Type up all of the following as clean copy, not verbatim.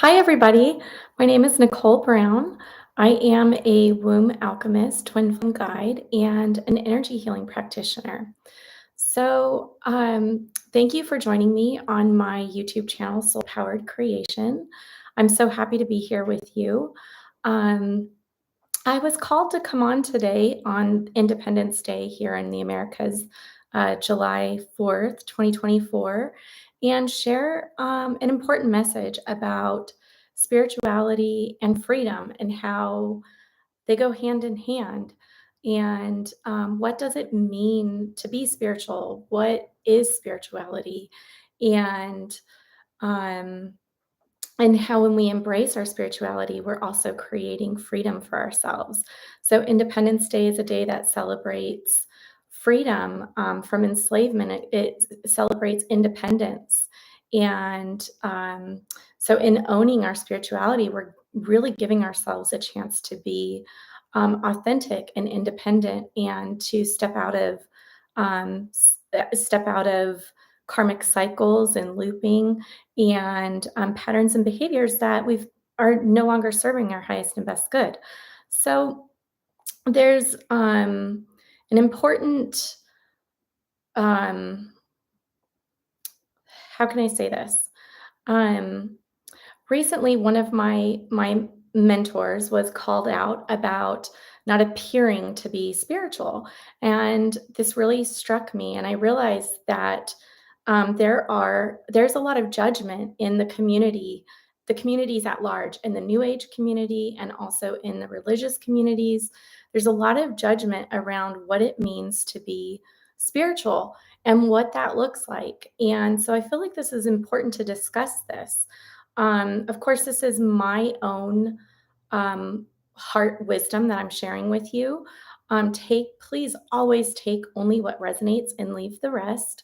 Hi, everybody. My name is Nicole Brown. I am a womb alchemist, twin flame guide, and an energy healing practitioner. Thank you for joining me on my YouTube channel, Soul Powered Creation. I'm so happy to be here with you. Um, I was called to come on today on Independence Day here in the Americas, July 4th, 2024, and share an important message about spirituality and freedom and how they go hand in hand. And what does it mean to be spiritual? What is spirituality? And um, and how when we embrace our spirituality, we're also creating freedom for ourselves. So Independence Day is a day that celebrates freedom from enslavement. It celebrates independence. And in owning our spirituality, we're really giving ourselves a chance to be authentic and independent, and to step out of karmic cycles and looping and patterns and behaviors that we are no longer serving our highest and best good. So there's an important, um, how can I say this? Um, Recently, one of my mentors was called out about not appearing to be spiritual, and this really struck me. And I realized that there's a lot of judgment in the communities at large, in the New Age community, and also in the religious communities. There's a lot of judgment around what it means to be spiritual and what that looks like. And so I feel like this is important to discuss this. Of course, this is my own heart wisdom that I'm sharing with you. Please always take only what resonates and leave the rest.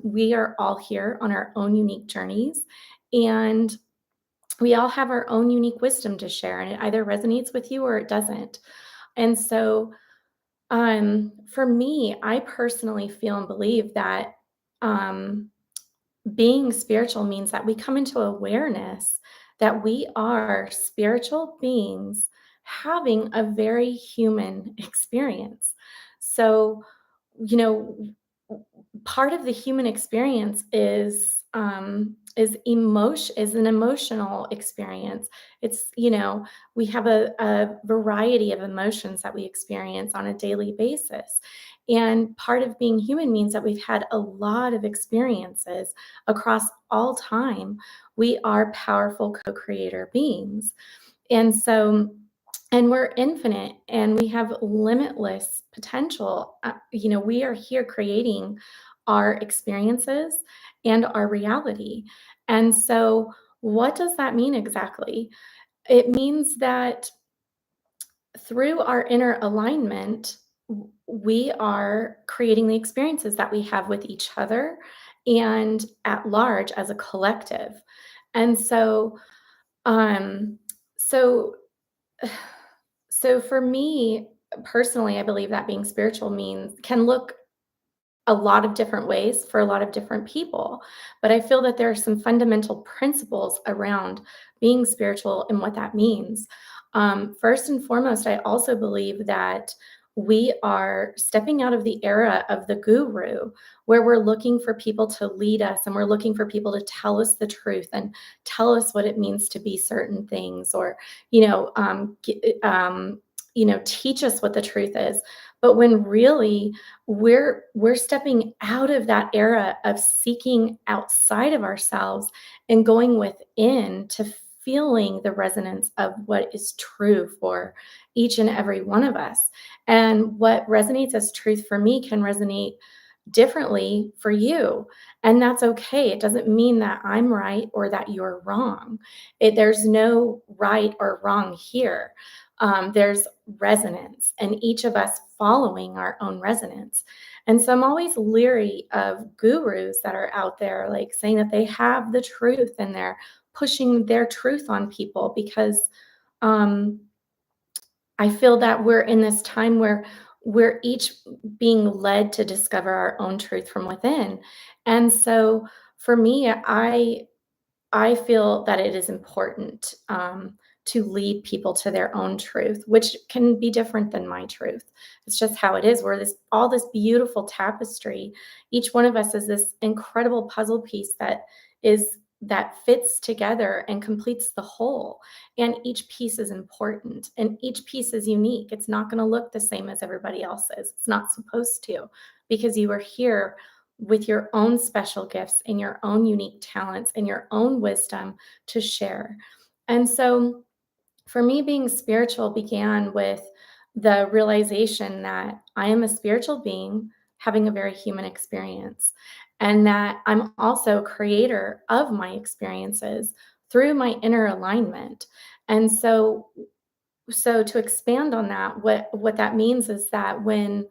We are all here on our own unique journeys, and we all have our own unique wisdom to share, and it either resonates with you or it doesn't. And so, for me, I personally feel and believe that um, being spiritual means that we come into awareness that we are spiritual beings having a very human experience. So, you know, part of the human experience is an emotional experience. It's, we have a variety of emotions that we experience on a daily basis. And part of being human means that we've had a lot of experiences across all time. We are powerful co-creator beings. And so, and we're infinite and we have limitless potential. We are here creating our experiences and our reality. And so, what does that mean exactly? It means that through our inner alignment, we are creating the experiences that we have with each other and at large as a collective. And um, so So for me personally, I believe that being spiritual means can look a lot of different ways for a lot of different people. But I feel that there are some fundamental principles around being spiritual and what that means. First and foremost, I also believe that we are stepping out of the era of the guru, where we're looking for people to lead us and we're looking for people to tell us the truth and tell us what it means to be certain things, or, teach us what the truth is. But when really we're stepping out of that era of seeking outside of ourselves and going within to feeling the resonance of what is true for each and every one of us. And what resonates as truth for me can resonate differently for you. And that's okay. It doesn't mean that I'm right or that you're wrong. There's no right or wrong here. There's resonance, and each of us following our own resonance. And so I'm always leery of gurus that are out there, like saying that they have the truth and they're pushing their truth on people, because um, I feel that we're in this time where we're each being led to discover our own truth from within. And so for me, I feel that it is important to lead people to their own truth, which can be different than my truth. It's just how it is. We're this beautiful tapestry. Each one of us is this incredible puzzle piece that fits together and completes the whole. And each piece is important and each piece is unique. It's not going to look the same as everybody else's. It's not supposed to, because you are here with your own special gifts and your own unique talents and your own wisdom to share. And so for me, being spiritual began with the realization that I am a spiritual being having a very human experience, and that I'm also creator of my experiences through my inner alignment. And so to expand on that, what that means is that when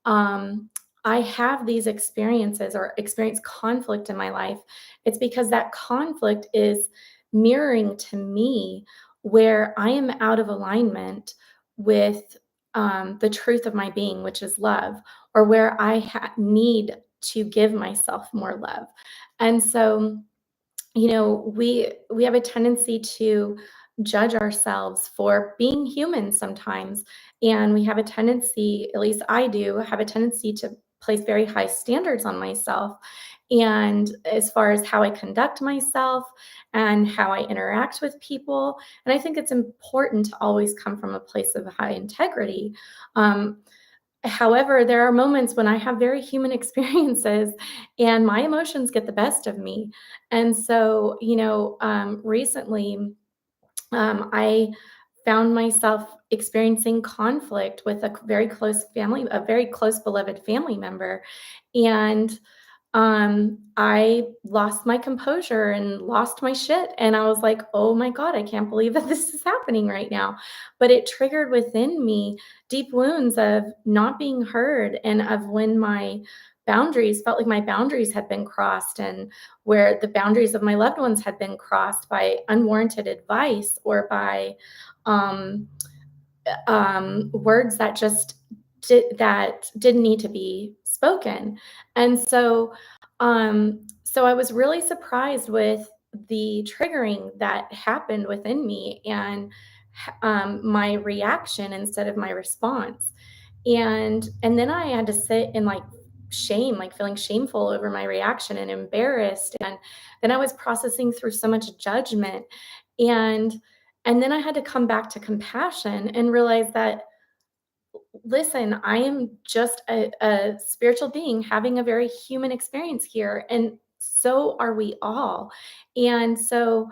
um, I have these experiences or experience conflict in my life, it's because that conflict is mirroring to me where I am out of alignment with the truth of my being, which is love, or where I need to give myself more love. And so we have a tendency to judge ourselves for being human sometimes, and we have a tendency, at least I do, have a tendency to place very high standards on myself, and as far as how I conduct myself and how I interact with people. And I think it's important to always come from a place of high integrity. um, However, there are moments when I have very human experiences and my emotions get the best of me. And so, recently, I found myself experiencing conflict with a very close beloved family member. And I lost my composure and lost my shit. And I was like, oh my God, I can't believe that this is happening right now. But it triggered within me deep wounds of not being heard and of when my boundaries felt like my boundaries had been crossed, and where the boundaries of my loved ones had been crossed by unwarranted advice or by um, words that didn't need to be spoken. And so I was really surprised with the triggering that happened within me, and my reaction instead of my response. And then I had to sit in like shame, like feeling shameful over my reaction and embarrassed. And then I was processing through so much judgment. And and then I had to come back to compassion and realize that, listen, I am just a spiritual being having a very human experience here. And so are we all. And so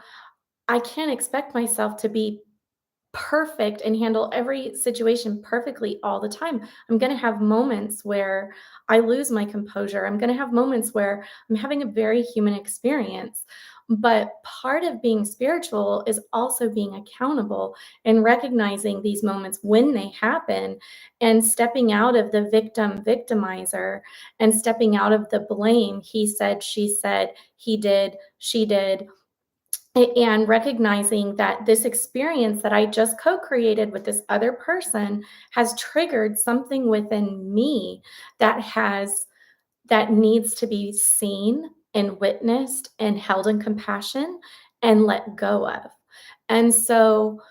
I can't expect myself to be perfect and handle every situation perfectly all the time. I'm going to have moments where I lose my composure. I'm going to have moments where I'm having a very human experience. But part of being spiritual is also being accountable and recognizing these moments when they happen and stepping out of the victim victimizer and stepping out of the blame. He said, she said, he did, she did, and recognizing that this experience that I just co-created with this other person has triggered something within me that needs to be seen and witnessed and held in compassion and let go of. And so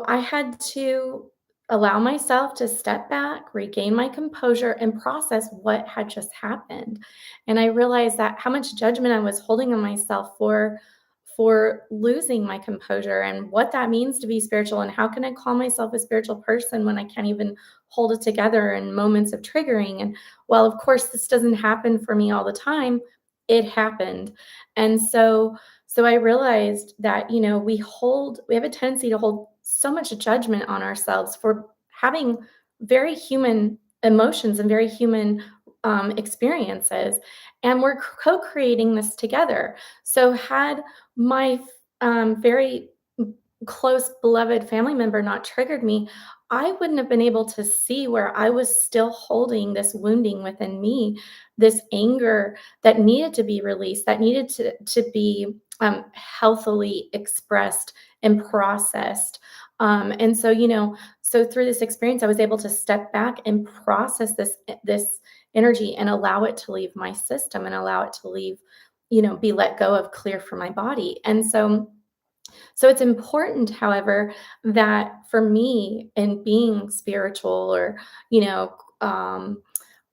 I had to allow myself to step back, regain my composure, and process what had just happened. And I realized that how much judgment I was holding on myself for losing my composure, and what that means to be spiritual, and how can I call myself a spiritual person when I can't even hold it together in moments of triggering. And while of course this doesn't happen for me all the time, it happened. And so I realized that, we have a tendency to hold so much judgment on ourselves for having very human emotions and very human experiences, and we're co-creating this together. So had my very close beloved family member not triggered me, I wouldn't have been able to see where I was still holding this wounding within me, this anger that needed to be released, that needed to be healthily expressed and processed. So through this experience, I was able to step back and process this energy and allow it to leave my system and allow it to leave be let go of, clear from my body. And so it's important, however, that for me in being spiritual, or, you know, um,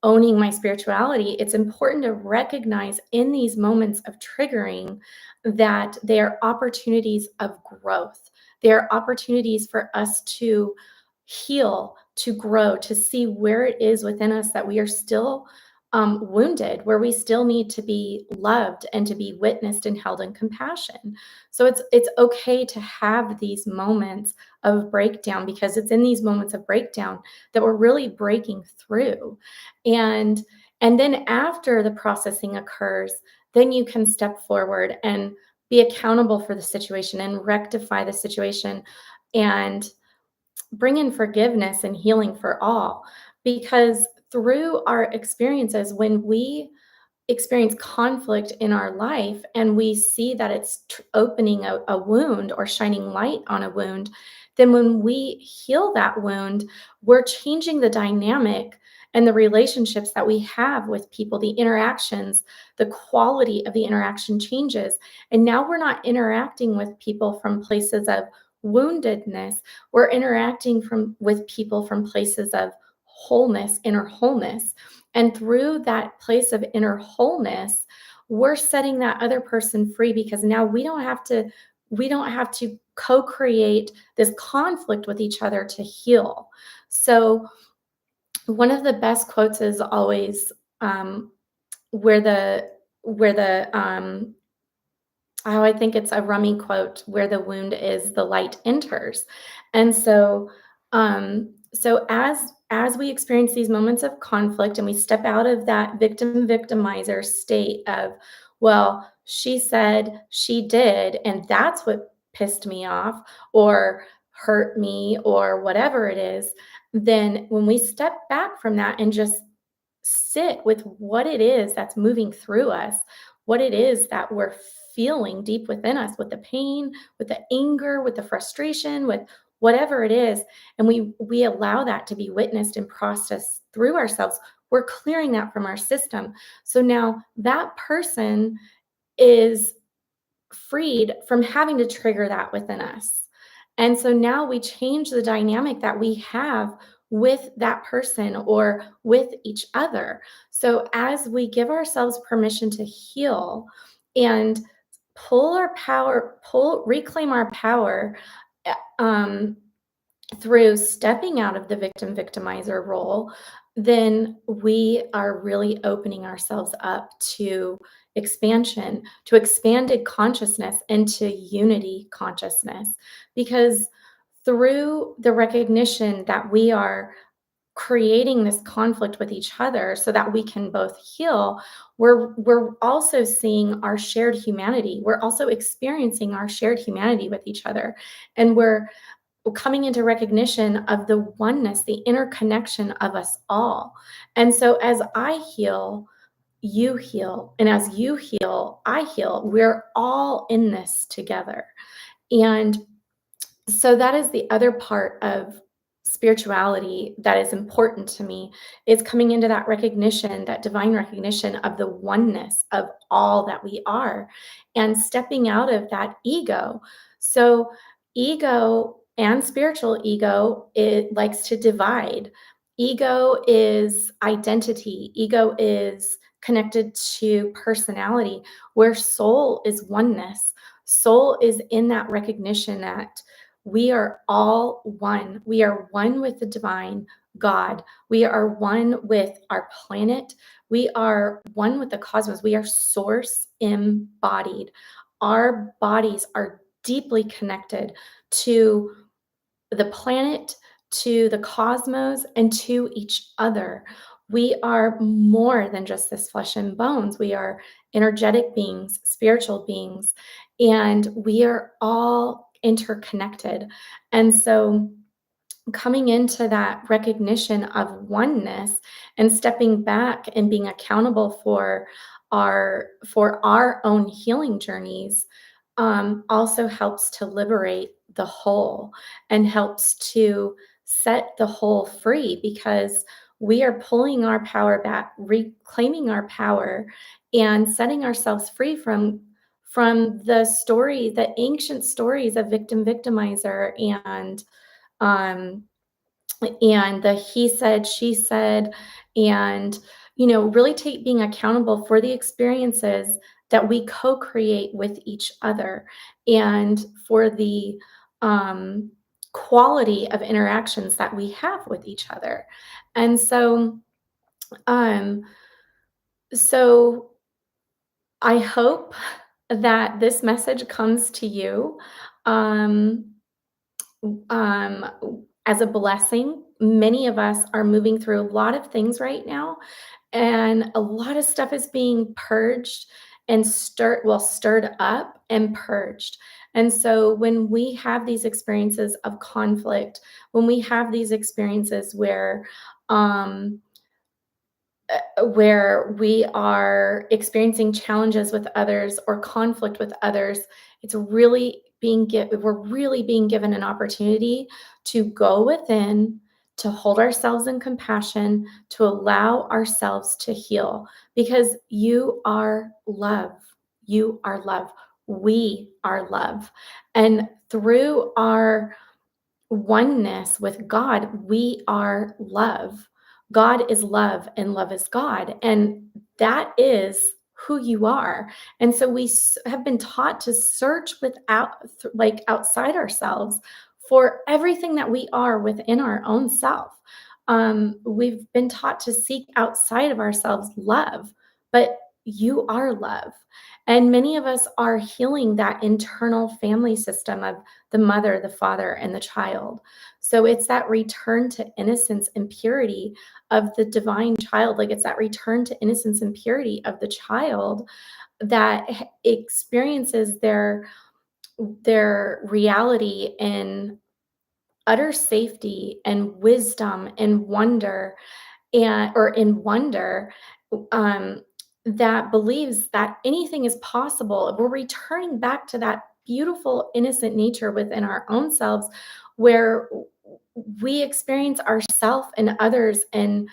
owning my spirituality, it's important to recognize in these moments of triggering that they are opportunities of growth. They are opportunities for us to heal, to grow, to see where it is within us that we are still wounded, where we still need to be loved and to be witnessed and held in compassion. So it's okay to have these moments of breakdown, because it's in these moments of breakdown that we're really breaking through. And and then after the processing occurs, then you can step forward and be accountable for the situation and rectify the situation and bring in forgiveness and healing for all. Because through our experiences, when we experience conflict in our life and we see that it's opening a wound or shining light on a wound, then when we heal that wound, we're changing the dynamic and the relationships that we have with people, the interactions, the quality of the interaction changes. And now we're not interacting with people from places of woundedness. We're interacting with people from places of wholeness, inner wholeness. And through that place of inner wholeness, we're setting that other person free, because now we don't have to co-create this conflict with each other to heal. So one of the best quotes is always, where the oh, I think it's a Rummy quote, "Where the wound is, the light enters." And so as we experience these moments of conflict and we step out of that victimizer state of, well, she said, she did, and that's what pissed me off or hurt me or whatever it is, then when we step back from that and just sit with what it is that's moving through us, what it is that we're feeling deep within us, with the pain, with the anger, with the frustration, with whatever it is, and we allow that to be witnessed and processed through ourselves, we're clearing that from our system. So now that person is freed from having to trigger that within us. And so now we change the dynamic that we have with that person or with each other. So as we give ourselves permission to heal and reclaim our power, uh, um, through stepping out of the victim victimizer role, then we are really opening ourselves up to expansion, to expanded consciousness, and to unity consciousness. Because through the recognition that we are creating this conflict with each other so that we can both heal, we're also seeing our shared humanity. We're also experiencing our shared humanity with each other. And we're coming into recognition of the oneness, the interconnection of us all. And so as I heal, you heal. And as you heal, I heal. We're all in this together. And so that is the other part of spirituality that is important to me, is coming into that recognition, that divine recognition of the oneness of all that we are, and stepping out of that ego. So ego and spiritual ego, it likes to divide. Ego is identity, ego is connected to personality, where soul is oneness. Soul is in that recognition that we are all one. We are one with the divine God. We are one with our planet. We are one with the cosmos. We are source embodied. Our bodies are deeply connected to the planet, to the cosmos, and to each other. We are more than just this flesh and bones. We are energetic beings, spiritual beings, and we are all interconnected. And so coming into that recognition of oneness and stepping back and being accountable for our own healing journeys, also helps to liberate the whole and helps to set the whole free, because we are pulling our power back, reclaiming our power, and setting ourselves free from the ancient stories of victim victimizer um and the he said, she said, and really take being accountable for the experiences that we co-create with each other, and for the um, quality of interactions that we have with each other. And um, so I hope that this message comes to you. Um, um, as a blessing. Many of us are moving through a lot of things right now, and a lot of stuff is being purged and stirred up and purged. And so when we have these experiences of conflict, when we have these experiences um, where we are experiencing challenges with others or conflict with others, we're really being given an opportunity to go within, to hold ourselves in compassion, to allow ourselves to heal, because you are love. You are love. We are love. And through our oneness with God, we are love. God is love and love is God. And that is who you are. And so have been taught to search like outside ourselves for everything that we are within our own self. We've been taught to seek outside of ourselves love, but you are love. And many of us are healing that internal family system of the mother, the father, and the child. So it's that return to innocence and purity of the divine child. Like, it's that return to innocence and purity of the child that experiences their reality in utter safety and wisdom and wonder, or in wonder, um, that believes that anything is possible. We're returning back to that beautiful, innocent nature within our own selves, where we experience ourself and others in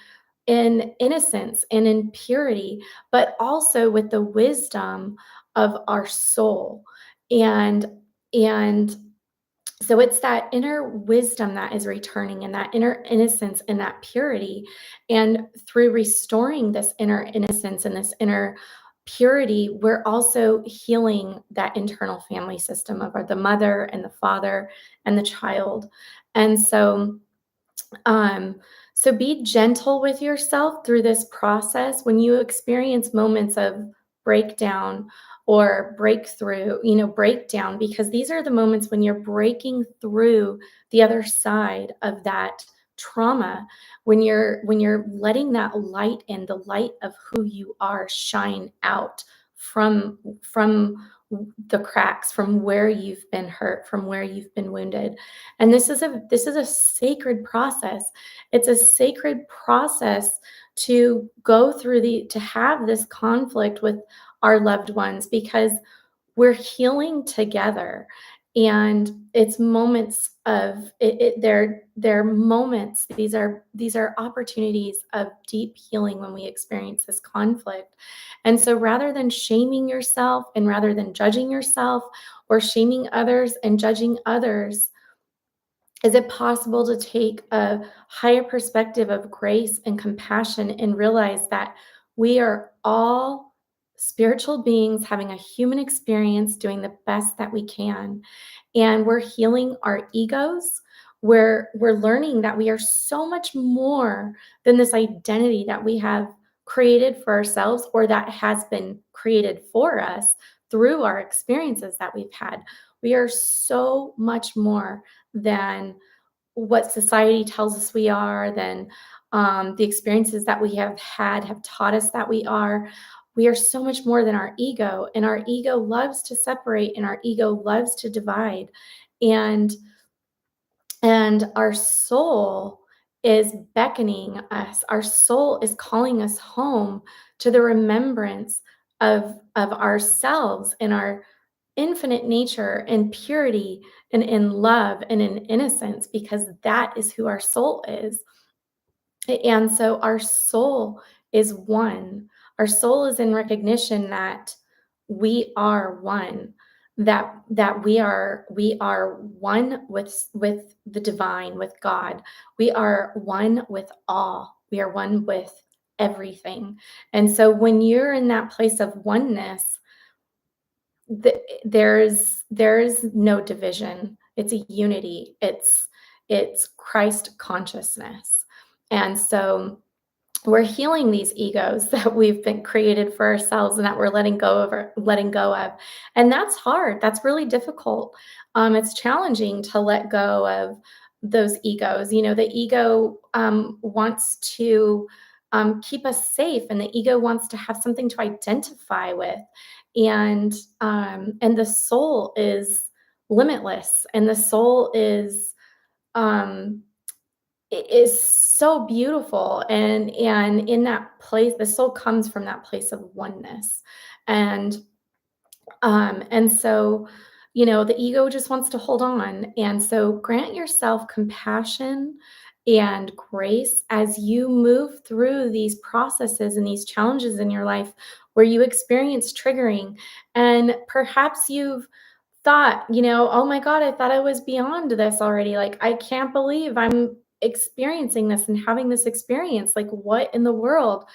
innocence and in purity, but also with the wisdom of our soul. And and so it's that inner wisdom that is returning, and that inner innocence and that purity. And through restoring this inner innocence and this inner purity, we're also healing that internal family system of the mother and the father and the child. And um, so be gentle with yourself through this process. When you experience moments of breakdown or breakthrough, breakdown, because these are the moments when you're breaking through the other side of that trauma, when you're letting that light in, the light of who you are, shine out from the cracks, from where you've been hurt, from where you've been wounded. And this is a sacred process. It's a sacred process to go through to have this conflict with our loved ones, because we're healing together. And it's moments of they're moments. These are opportunities of deep healing when we experience this conflict. And so, rather than shaming yourself, and rather than judging yourself, or shaming others and judging others, is it possible to take a higher perspective of grace and compassion and realize that we are all spiritual beings having a human experience, doing the best that we can? And we're healing our egos. We're learning that we are so much more than this identity that we have created for ourselves, or that has been created for us through our experiences that we've had. We are so much more than what society tells us we are, than the experiences that we have had have taught us that we are. We are so much more than our ego, and our ego loves to separate, and our ego loves to divide. And our soul is beckoning us. Our soul is calling us home to the remembrance of ourselves and our infinite nature and purity and in love and in innocence, because that is who our soul is. And so our soul is one. Our soul is in recognition that we are one, that we are one with the divine, with God. We are one with all. We are one with everything. And so when you're in that place of oneness, there's no division. It's a unity. It's Christ consciousness. And so we're healing these egos that we've been created for ourselves and that we're letting go of. And that's hard. That's really difficult. It's challenging to let go of those egos. The ego wants to keep us safe, and the ego wants to have something to identify with. And the soul is limitless, and the soul um, is so beautiful, and in that place the soul comes from that place of oneness. And so the ego just wants to hold on. And so grant yourself compassion and grace as you move through these processes and these challenges in your life where you experience triggering, and perhaps you've thought, "Oh my God, I thought I was beyond this already. Like, I can't believe I'm experiencing this and having this experience. Like, what in the world?"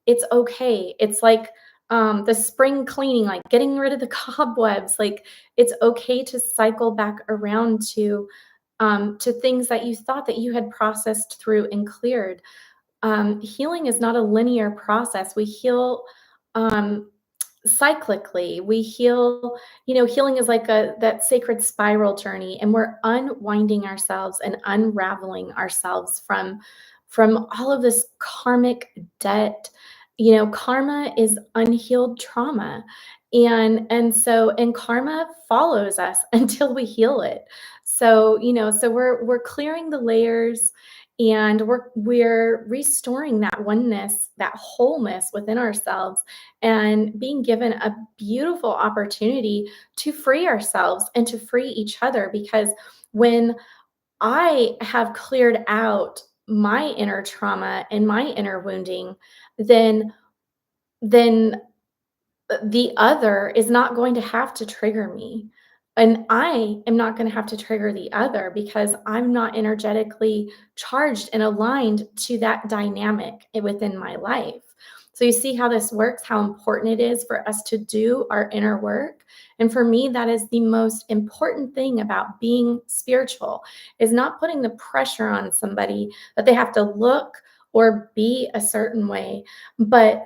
It's okay. It's like the spring cleaning, like getting rid of the cobwebs. Like, it's okay to cycle back around to things that you thought that you had processed through and cleared. Healing is not a linear process. We heal um, cyclically. We heal. Healing is like that sacred spiral journey, and we're unwinding ourselves and unraveling ourselves from all of this karmic debt. Karma is unhealed trauma, and karma follows us until we heal it. So we're clearing the layers, and we're restoring that oneness, that wholeness within ourselves, and being given a beautiful opportunity to free ourselves and to free each other. Because when I have cleared out my inner trauma and my inner wounding, then the other is not going to have to trigger me. And I am not going to have to trigger the other because I'm not energetically charged and aligned to that dynamic within my life. So you see how this works, how important it is for us to do our inner work. And for me, that is the most important thing about being spiritual, is not putting the pressure on somebody that they have to look or be a certain way, but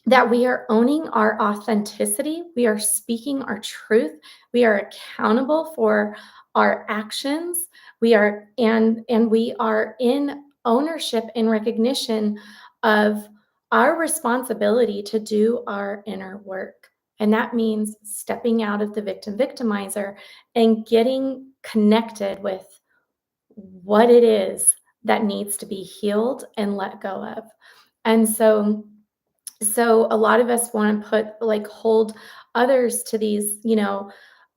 that we are owning our authenticity, we are speaking our truth, we are accountable for our actions, we are in ownership and recognition of our responsibility to do our inner work. And that means stepping out of the victim victimizer and getting connected with what it is that needs to be healed and let go of. And so a lot of us want to hold others to these,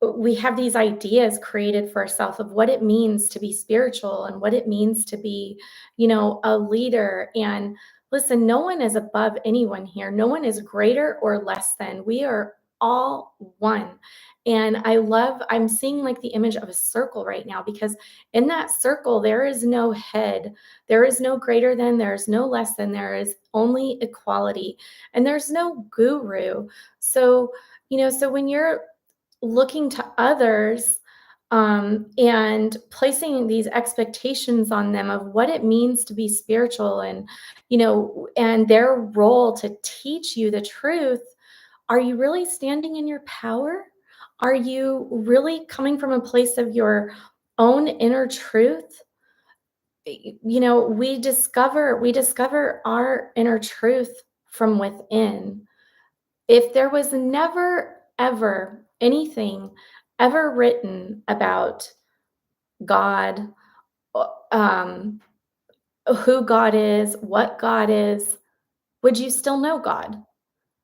we have these ideas created for ourselves of what it means to be spiritual and what it means to be, a leader. And listen, no one is above anyone here. No one is greater or less than. We are all one. And I'm seeing like the image of a circle right now, because in that circle, there is no head, there is no greater than, there is no less than, there is only equality, and there's no guru. So when you're looking to others, and placing these expectations on them of what it means to be spiritual, and their role to teach you the truth, are you really standing in your power? Are you really coming from a place of your own inner truth? We discover our inner truth from within. If there was never ever anything ever written about God, um, who God is, what God is, would you still know God?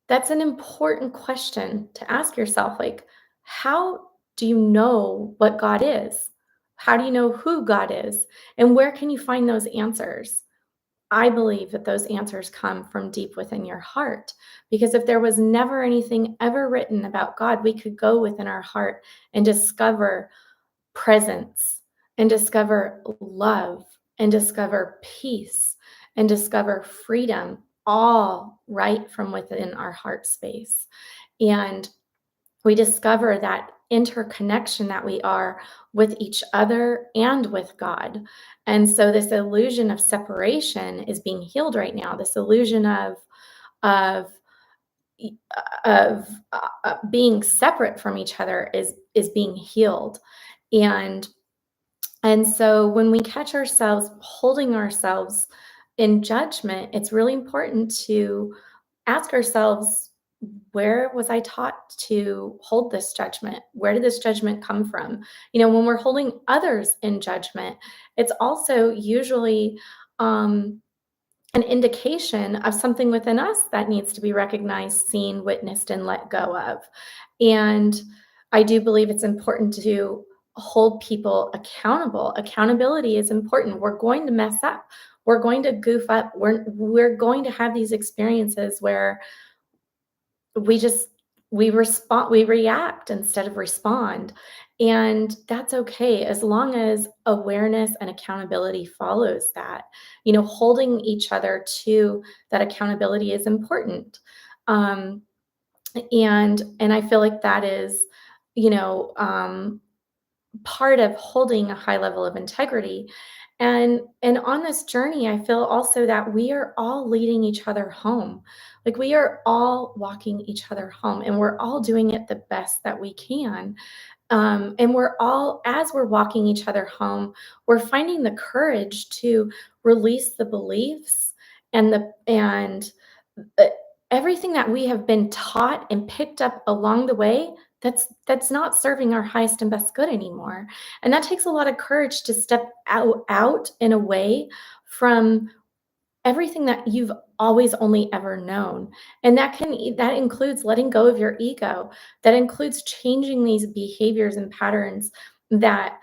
That's an important question to ask yourself. Like, how do you know what God is? How do you know who God is? And where can you find those answers? I believe that those answers come from deep within your heart. Because if there was never anything ever written about God, we could go within our heart and discover presence and discover love and discover peace and discover freedom, all right from within our heart space. And we discover that interconnection that we are with each other and with God. And so this illusion of separation is being healed right now. This illusion of being separate from each other is being healed. And and so when we catch ourselves holding ourselves in judgment, it's really important to ask ourselves, where was I taught to hold this judgment? Where did this judgment come from? When we're holding others in judgment, it's also usually um, an indication of something within us that needs to be recognized, seen, witnessed, and let go of. And I do believe it's important to hold people accountable. Accountability is important. We're going to mess up. We're going to goof up. We're going to have these experiences where we just we react instead of respond, and that's okay as long as awareness and accountability follows that. Holding each other to that accountability is important. Um, and I feel like that is you know part of holding a high level of integrity. And on this journey, I feel also that we are all leading each other home. Like, we are all walking each other home, and we're all doing it the best that we can. And we're all, as we're walking each other home, we're finding the courage to release the beliefs and uh, everything that we have been taught and picked up along the way that's not serving our highest and best good anymore. And that takes a lot of courage to step out and away from everything that you've always only ever known. And that includes letting go of your ego. That includes changing these behaviors and patterns that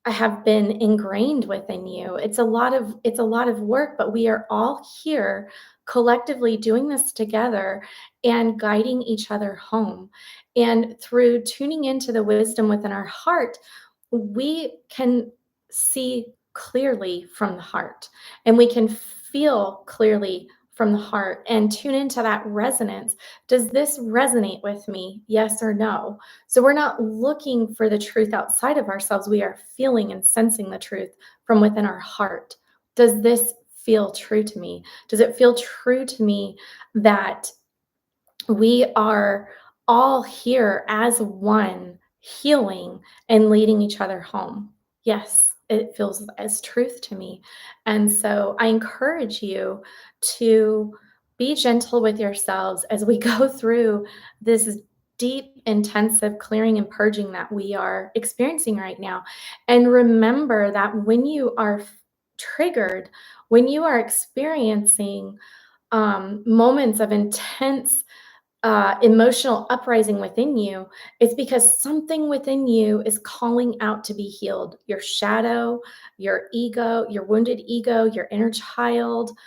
have been ingrained within you. It's a lot of work, but we are all here collectively doing this together and guiding each other home. And through tuning into the wisdom within our heart, we can see clearly from the heart, and we can feel clearly from the heart and tune into that resonance. Does this resonate with me? Yes or no? So we're not looking for the truth outside of ourselves. We are feeling and sensing the truth from within our heart. Does this feel true to me? Does it feel true to me that we are all here as one, healing and leading each other home? Yes, it feels as truth to me. And so I encourage you to be gentle with yourselves as we go through this deep, intensive clearing and purging that we are experiencing right now. And remember that when you are triggered, when you are experiencing moments of intense emotional uprising within you, it's because something within you is calling out to be healed. Your shadow, your ego, your wounded ego, your inner child.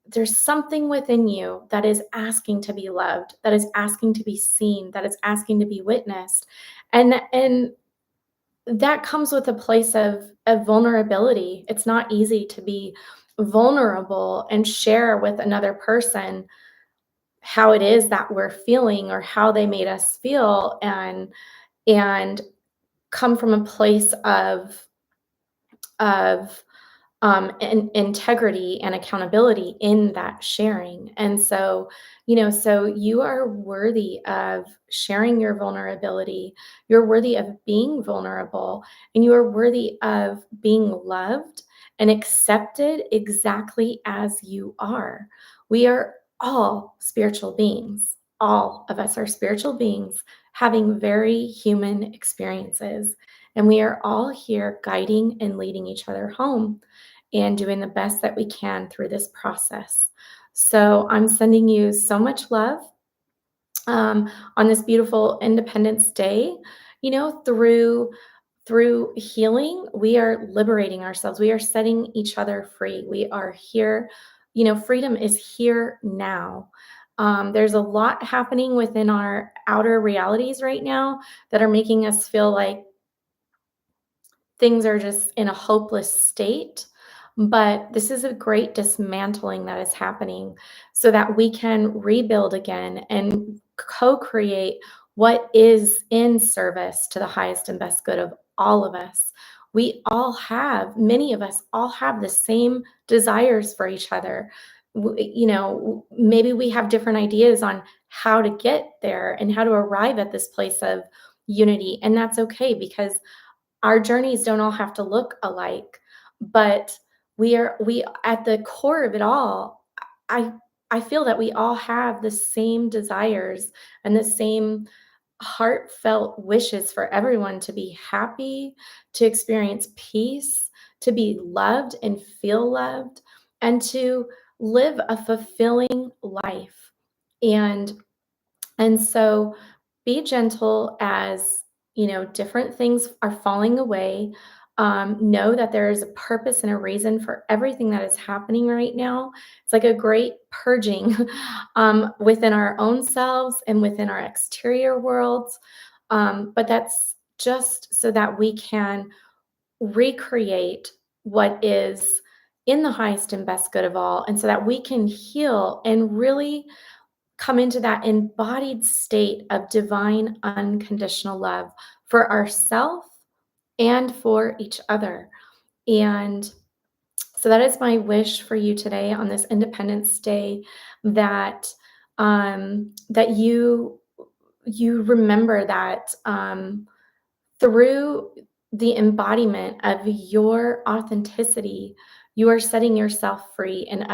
There's something within you that is asking to be loved, that is asking to be seen, that is asking to be witnessed. And that comes with a place of vulnerability. It's not easy to be vulnerable and share with another person how it is that we're feeling or how they made us feel, and come from a place of integrity and accountability in that sharing. And so, so you are worthy of sharing your vulnerability. You're worthy of being vulnerable, and you are worthy of being loved and accepted exactly as you are. We are all spiritual beings. All of us are spiritual beings having very human experiences. And we are all here guiding and leading each other home and doing the best that we can through this process. So I'm sending you so much love on this beautiful Independence Day. Through healing, we are liberating ourselves. We are setting each other free. We are here freedom is here now. There's a lot happening within our outer realities right now that are making us feel like things are just in a hopeless state. But this is a great dismantling that is happening so that we can rebuild again and co create what is in service to the highest and best good of all of us. Many of us all have the same desires for each other. Maybe we have different ideas on how to get there and how to arrive at this place of unity. And that's okay because our journeys don't all have to look alike, but we at the core of it all, I I feel that we all have the same desires and the same heartfelt wishes for everyone to be happy, to experience peace, to be loved and feel loved, and to live a fulfilling life. And and so be gentle as, different things are falling away. Know that there is a purpose and a reason for everything that is happening right now. It's like a great purging within our own selves and within our exterior worlds. But that's just so that we can recreate what is in the highest and best good of all, and so that we can heal and really come into that embodied state of divine unconditional love for ourselves and for each other. And so that is my wish for you today on this Independence Day, that that you remember that through the embodiment of your authenticity, you are setting yourself free and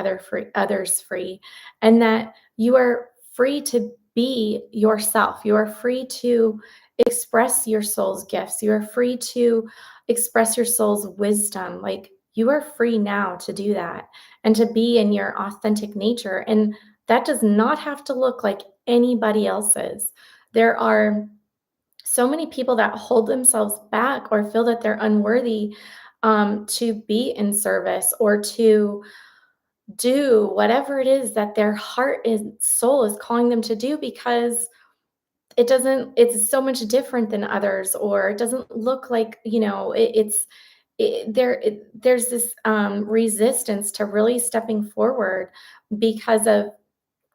others free, and that you are free to be yourself. You are free to express your soul's gifts. You are free to express your soul's wisdom. Like, you are free now to do that and to be in your authentic nature. And that does not have to look like anybody else's. There are so many people that hold themselves back or feel that they're unworthy to be in service or to do whatever it is that their heart and soul is calling them to do, because it's so much different than others, or it doesn't look like, there's this resistance to really stepping forward because of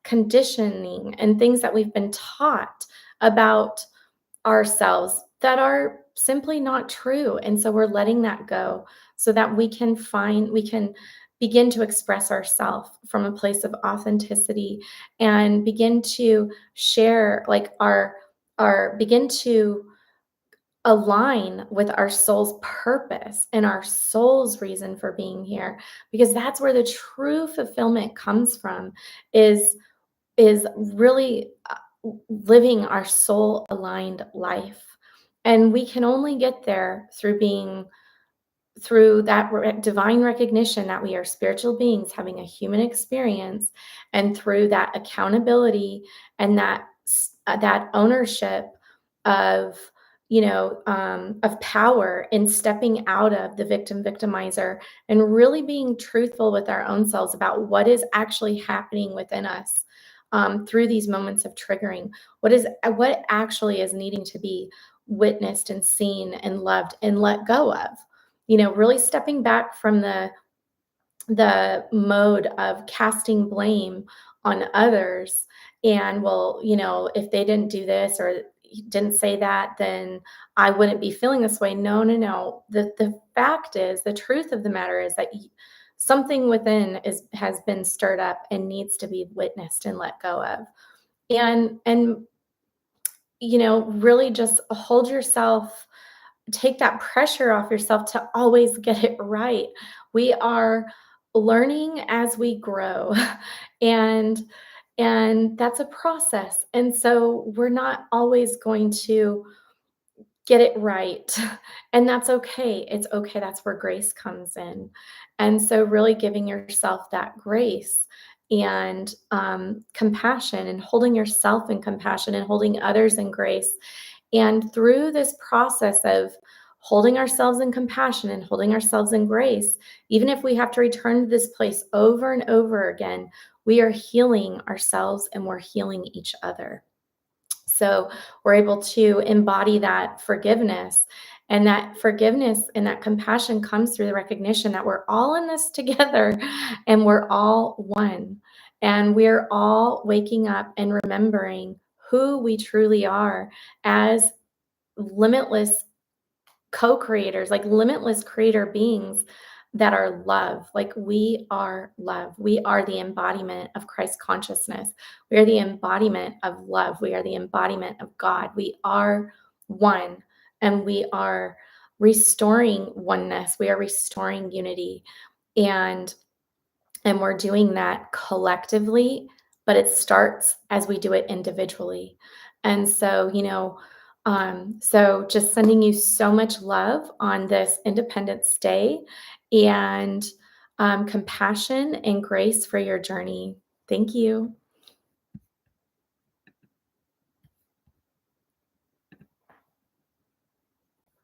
conditioning and things that we've been taught about ourselves that are simply not true. And so we're letting that go so that we can begin to express ourselves from a place of authenticity and begin to share, like, our begin to align with our soul's purpose and our soul's reason for being here, because that's where the true fulfillment comes from, is really living our soul aligned life. And we can only get there through that divine recognition that we are spiritual beings having a human experience, and through that accountability and that ownership of, of power in stepping out of the victimizer and really being truthful with our own selves about what is actually happening within us through these moments of triggering. What actually is needing to be witnessed and seen and loved and let go of. Really stepping back from the mode of casting blame on others. And, well, if they didn't do this or didn't say that, then I wouldn't be feeling this way. No, no, no. The fact is, the truth of the matter is that something within has been stirred up and needs to be witnessed and let go of. And really just hold yourself, take that pressure off yourself to always get it right. We are learning as we grow. and and that's a process. And so we're not always going to get it right. And that's okay. It's okay. That's where grace comes in. And so really giving yourself that grace and compassion, and holding yourself in compassion and holding others in grace. And through this process of holding ourselves in compassion and holding ourselves in grace, even if we have to return to this place over and over again, we are healing ourselves and we're healing each other. So we're able to embody that forgiveness. And that forgiveness and that compassion comes through the recognition that we're all in this together and we're all one. And we're all waking up and remembering who we truly are as limitless co-creators, like limitless creator beings that are love. Like we are love. We are the embodiment of Christ consciousness. We are the embodiment of love. We are the embodiment of God. We are one, and we are restoring oneness. We are restoring unity. And we're doing that collectively, but it starts as we do it individually. And so, so just sending you so much love on this Independence Day, and compassion and grace for your journey. Thank you.